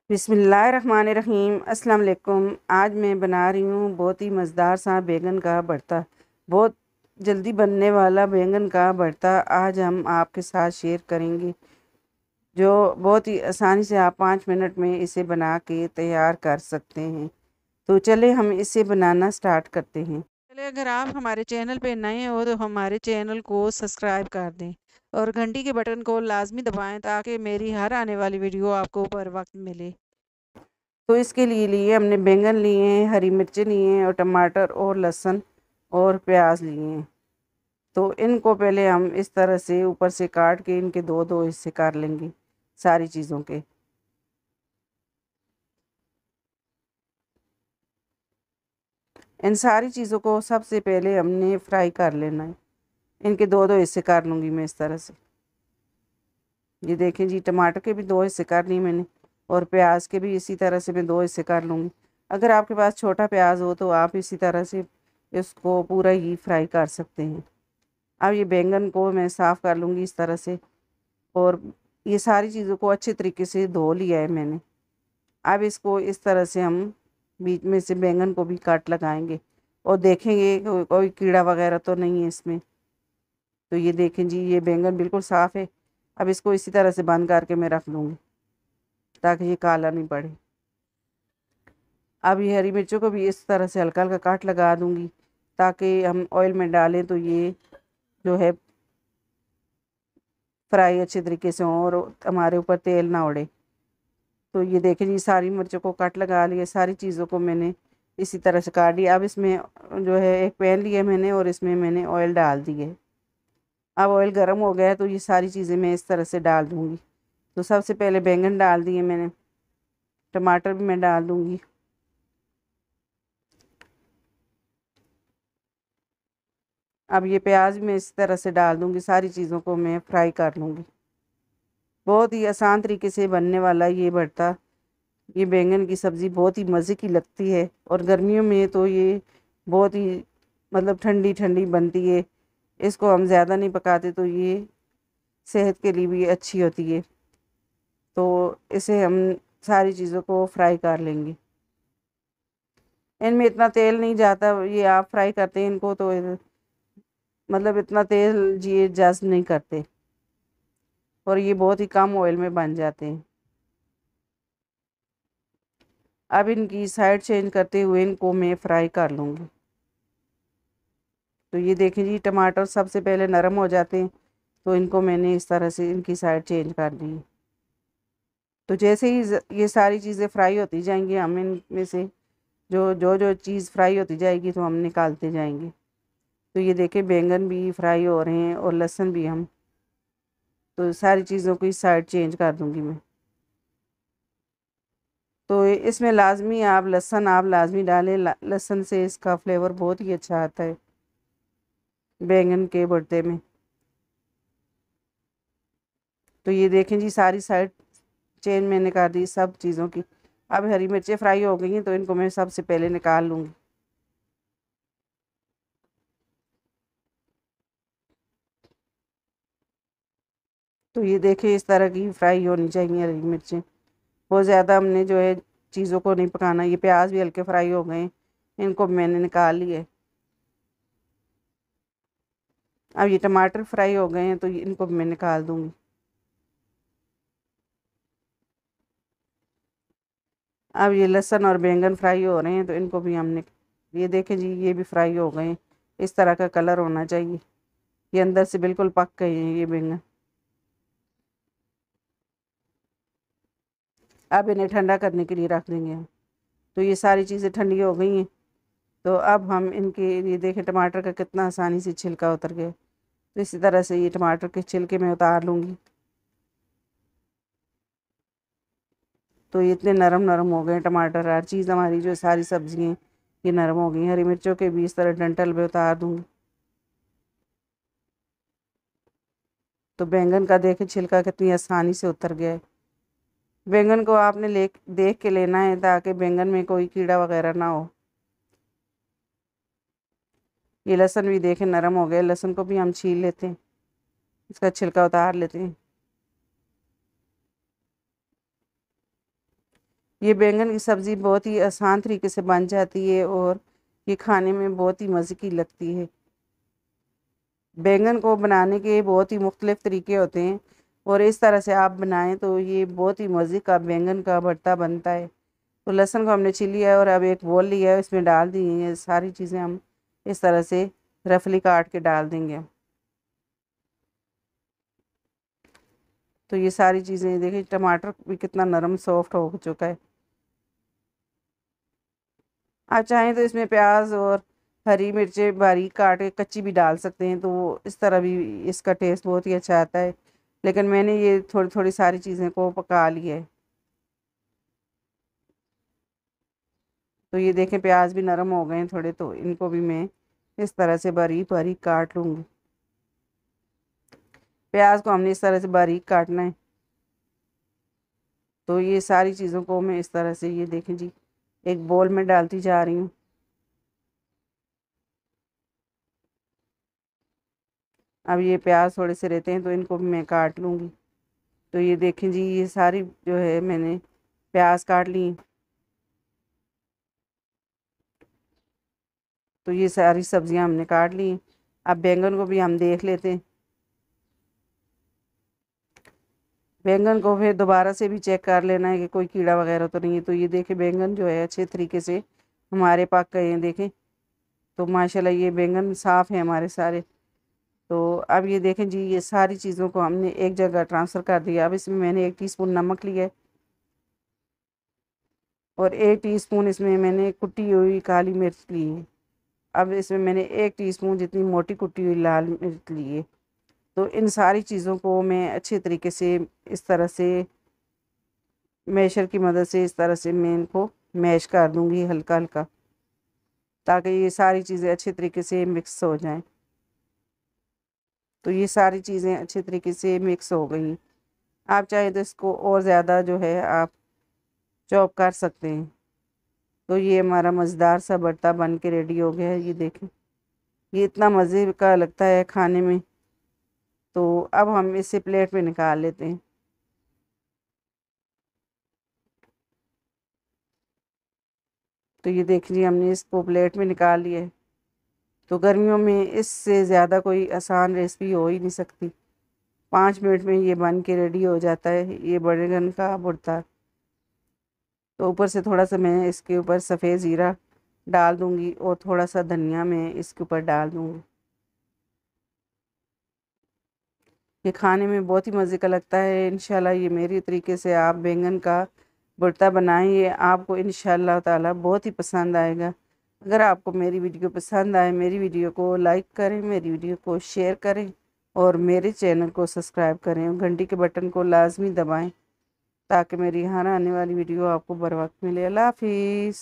बिस्मिल्लाहिर्रहमानिर्रहीम। अस्सलाम वालेकुम। आज मैं बना रही हूँ बहुत ही मज़ेदार सा बैंगन का भरता। बहुत जल्दी बनने वाला बैंगन का भरता आज हम आपके साथ शेयर करेंगे, जो बहुत ही आसानी से आप 5 मिनट में इसे बना के तैयार कर सकते हैं। तो चले हम इसे बनाना स्टार्ट करते हैं। चले, अगर आप हमारे चैनल पे नए हो तो हमारे चैनल को सब्सक्राइब कर दें और घंटी के बटन को लाजमी दबाएं ताकि मेरी हर आने वाली वीडियो आपको बर वक्त मिले। तो इसके लिए हमने बैंगन लिए हैं, हरी मिर्चें लिए हैं और टमाटर और लहसुन और प्याज लिए हैं। तो इनको पहले हम इस तरह से ऊपर से काट के इनके दो दो हिस्से कर लेंगे सारी चीज़ों के। इन सारी चीज़ों को सबसे पहले हमने फ्राई कर लेना है। इनके दो दो हिस्से कर लूँगी मैं इस तरह से। ये देखें जी, टमाटर के भी दो हिस्से कर लिए मैंने और प्याज के भी इसी तरह से मैं दो हिस्से कर लूँगी। अगर आपके पास छोटा प्याज हो तो आप इसी तरह से इसको पूरा ही फ्राई कर सकते हैं। अब ये बैंगन को मैं साफ़ कर लूँगी इस तरह से, और ये सारी चीज़ों को अच्छे तरीके से धो लिया है मैंने। अब इसको इस तरह से हम बीच में से बैंगन को भी काट लगाएंगे और देखेंगे कोई कीड़ा वगैरह तो नहीं है इसमें। तो ये देखें जी, ये बैंगन बिल्कुल साफ़ है। अब इसको इसी तरह से बंद करके मैं रख लूँगी ताकि ये काला नहीं पड़े। अब ये हरी मिर्चों को भी इस तरह से हल्का हल्का काट लगा दूँगी ताकि हम ऑयल में डालें तो ये जो है फ्राई अच्छे तरीके से हो और हमारे ऊपर तेल ना उड़े। तो ये देखें जी, सारी मिर्चों को कट लगा लिया, सारी चीज़ों को मैंने इसी तरह से काट लिया। अब इसमें जो है एक पैन लिया मैंने और इसमें मैंने ऑयल डाल दी है। अब ऑयल गर्म हो गया है तो ये सारी चीज़ें मैं इस तरह से डाल दूँगी। तो सबसे पहले बैंगन डाल दिए मैंने, टमाटर भी मैं डाल दूँगी, अब ये प्याज भी मैं इस तरह से डाल दूँगी। सारी चीज़ों को मैं फ्राई कर लूँगी। बहुत ही आसान तरीके से बनने वाला ये भरता, ये बैंगन की सब्ज़ी बहुत ही मज़े की लगती है और गर्मियों में तो ये बहुत ही मतलब ठंडी ठंडी बनती है। इसको हम ज़्यादा नहीं पकाते तो ये सेहत के लिए भी अच्छी होती है। तो इसे हम सारी चीज़ों को फ्राई कर लेंगे। इनमें इतना तेल नहीं जाता, ये आप फ्राई करते हैं इनको तो मतलब इतना तेल ये जज़्ब नहीं करते और ये बहुत ही कम ऑयल में बन जाते हैं। अब इनकी साइड चेंज करते हुए इनको मैं फ्राई कर लूँगी। तो ये देखें जी, टमाटर सबसे पहले नरम हो जाते हैं तो इनको मैंने इस तरह से इनकी साइड चेंज कर दी। तो जैसे ही ये सारी चीज़ें फ्राई होती जाएंगी, हम इनमें से जो जो जो चीज़ फ्राई होती जाएगी तो हम निकालते जाएंगे। तो ये देखें, बैंगन भी फ्राई हो रहे हैं और लहसुन भी हम, तो सारी चीज़ों की साइड चेंज कर दूँगी मैं। तो इसमें लाजमी आप लाजमी डालें, लहसुन से इसका फ्लेवर बहुत ही अच्छा आता है बैंगन के भरते में। तो ये देखें जी, सारी साइड चेंज मैंने कर दी सब चीज़ों की। अब हरी मिर्चें फ्राई हो गई हैं तो इनको मैं सबसे पहले निकाल लूँगी। तो ये देखिए, इस तरह की फ्राई होनी चाहिए हरी मिर्चें। बहुत ज़्यादा हमने जो है चीज़ों को नहीं पकाना। ये प्याज भी हल्के फ्राई हो गए, इनको मैंने निकाल लिए। अब ये टमाटर फ्राई हो गए हैं तो इनको मैं निकाल दूँगी। अब ये लहसुन और बैंगन फ्राई हो रहे हैं तो इनको भी हमने, ये देखें जी, ये भी फ्राई हो गए हैं। इस तरह का कलर होना चाहिए, ये अंदर से बिल्कुल पक गए हैं ये बैंगन। अब इन्हें ठंडा करने के लिए रख देंगे हम। तो ये सारी चीज़ें ठंडी हो गई हैं। तो अब हम इनके, ये देखें टमाटर का कितना आसानी से छिलका उतर गया। तो इसी तरह से ये टमाटर के छिलके मैं उतार लूँगी। तो ये इतने नरम नरम हो गए टमाटर, हर चीज़ हमारी जो सारी सब्जियाँ ये नरम हो गई। हरी मिर्चों के भी इस तरह डंठल में उतार दूँगी। तो बैंगन का देखें छिलका कितनी आसानी से उतर गया है। बैंगन को आपने देख के लेना है ताकि बैंगन में कोई कीड़ा वगैरह ना हो। ये लहसुन भी देखें नरम हो गया, लहसुन को भी हम छील लेते हैं, इसका छिलका उतार लेते हैं। ये बैंगन की सब्ज़ी बहुत ही आसान तरीके से बन जाती है और ये खाने में बहुत ही मज़े की लगती है। बैंगन को बनाने के बहुत ही मुख्तलिफ़ तरीके होते हैं और इस तरह से आप बनाएं तो ये बहुत ही मज़े का बैंगन का भरता बनता है। तो लहसुन को हमने छील लिया है और अब एक बोल लिया है, इसमें डाल दी हैं सारी चीज़ें। हम इस तरह से रफली काट के डाल देंगे। तो ये सारी चीज़ें देखिए, टमाटर भी कितना नरम सॉफ्ट हो चुका है। आप चाहें तो इसमें प्याज और हरी मिर्चें बारीक काट के कच्ची भी डाल सकते हैं, तो वो इस तरह भी इसका टेस्ट बहुत ही अच्छा आता है। लेकिन मैंने ये थोड़ी थोड़ी सारी चीज़ें को पका लिया है। तो ये देखें प्याज भी नरम हो गए हैं थोड़े, तो इनको भी मैं इस तरह से बारीक बारीक काट लूँगी। प्याज को हमने इस तरह से बारीक काटना है। तो ये सारी चीज़ों को मैं इस तरह से, ये देखें जी, एक बोल में डालती जा रही हूँ। अब ये प्याज थोड़े से रहते हैं तो इनको भी मैं काट लूँगी। तो ये देखें जी, ये सारी जो है मैंने प्याज काट ली। तो ये सारी सब्जियां हमने काट ली। अब बैंगन को भी हम देख लेते हैं। बैंगन को फिर दोबारा से भी चेक कर लेना है कि कोई कीड़ा वगैरह तो नहीं है। तो ये देखें बैंगन जो है अच्छे तरीके से हमारे पक गए हैं, देखें। तो माशाल्लाह ये बैंगन साफ़ है हमारे सारे। तो अब ये देखें जी, ये सारी चीज़ों को हमने एक जगह ट्रांसफ़र कर दिया। अब इसमें मैंने 1 टीस्पून नमक लिया है और 1 टीस्पून इसमें मैंने कुटी हुई काली मिर्च ली है। अब इसमें मैंने 1 टीस्पून जितनी मोटी कुटी हुई लाल मिर्च ली है। तो इन सारी चीज़ों को मैं अच्छे तरीके से इस तरह से मैशर की मदद से इस तरह से मैं इनको मैश कर दूंगी हल्का हल्का, ताकि ये सारी चीज़ें अच्छे तरीके से मिक्स हो जाएं। तो ये सारी चीज़ें अच्छे तरीके से मिक्स हो गई। आप चाहे तो इसको और ज़्यादा जो है आप चॉप कर सकते हैं। तो ये हमारा मज़ेदार सा भरता बन के रेडी हो गया है। ये देखें, ये इतना मज़े का लगता है खाने में। तो अब हम इसे प्लेट में निकाल लेते हैं। तो ये देख लीजिए, हमने इसको प्लेट में निकाल लिया है। तो गर्मियों में इससे ज़्यादा कोई आसान रेसिपी हो ही नहीं सकती। 5 मिनट में ये बन के रेडी हो जाता है, ये बैंगन का भुर्ता। तो ऊपर से थोड़ा सा मैं इसके ऊपर सफ़ेद ज़ीरा डाल दूँगी और थोड़ा सा धनिया मैं इसके ऊपर डाल दूँगी। ये खाने में बहुत ही मज़े का लगता है। इंशाल्लाह ये मेरी तरीके से आप बैंगन का भुर्ता बनाएं, ये आपको इंशाल्लाह ताला बहुत ही पसंद आएगा। अगर आपको मेरी वीडियो पसंद आए, मेरी वीडियो को लाइक करें, मेरी वीडियो को शेयर करें और मेरे चैनल को सब्सक्राइब करें और घंटी के बटन को लाजमी दबाएं, ताकि मेरी हर आने वाली वीडियो आपको बर वक्त मिले। अल्लाह हाफिज़।